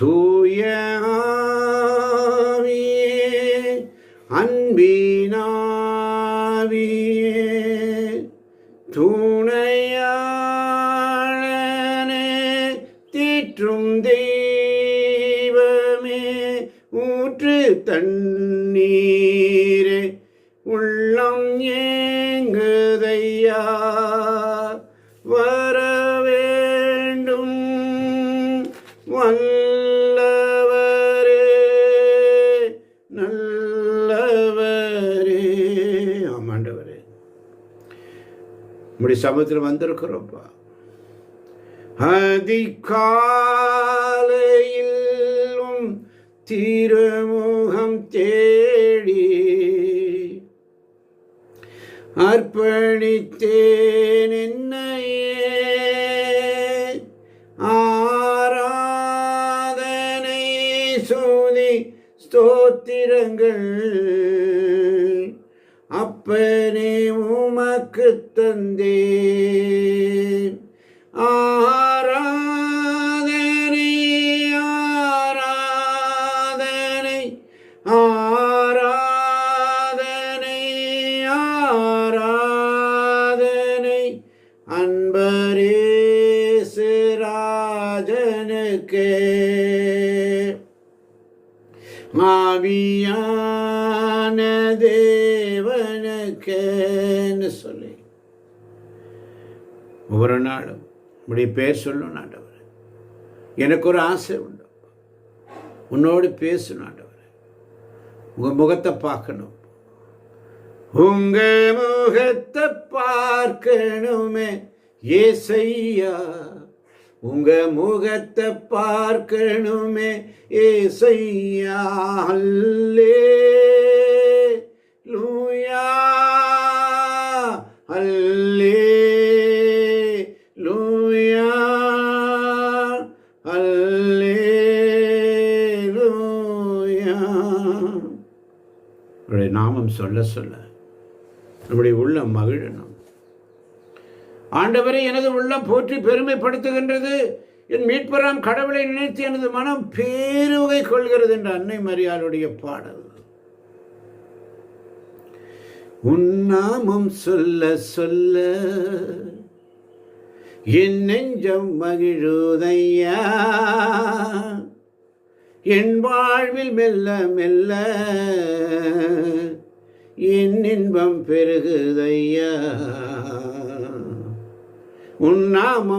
தூய ஆவியே, அன்பினாவியே, துணையாளனே, தீற்றும் தெய்வமே, ஊற்று தண்ணீரே, உள்ளம் ஏங்குதையா, வர வேண்டும் வல்லவரே, நல்லவரே. ஆமாண்டவரே, இப்படி சமூகத்தில் வந்திருக்கிறோம்ப்பா. அதிகாலையிலும் திருமுகம் தேடி அர்ப்பணித்தேன் என்னையே, ஆராதனை சோதி ஸ்தோத்திரங்கள் அப்பனே உமக்கு தந்தேன். ஆராதனை ஆராதனை ஆராதனை ஆராதனை அன்பரேசு ராஜனுக்கே, ஆவியான தேவனுக்கேன்னு சொல்லி ஒவ்வொரு நாளும் இப்படி பேர் சொல்லணும். ஆண்டவர், எனக்கு ஒரு ஆசை உண்டு, உன்னோடு பேசணும். ஆண்டவர், உங்க முகத்தை பார்க்கணும், உங்க முகத்தை பார்க்கணுமே ஏசையா, உங்க முகத்தை பார்க்கணுமே ஏசையா. அல்லேலூயா, அல்லேலூயா, அல்லேலூயா. அவருடைய நாமம் சொல்ல சொல்ல நம்முடைய உள்ளம் மகிழணும். ஆண்டவரை எனது உள்ளம் போற்றி பெருமைப்படுத்துகின்றது, என் மீட்பராம் கடவுளை நினைத்து எனது மனம் பேருவகை கொள்கிறது என்ற அன்னை மரியாளுடைய பாடல். உன் நாமம் சொல்ல சொல்ல என் நெஞ்சம் மகிழுதையா, என் வாழ்வில் மெல்ல மெல்ல என் இன்பம் பெருகுதையா. உன் நாமம்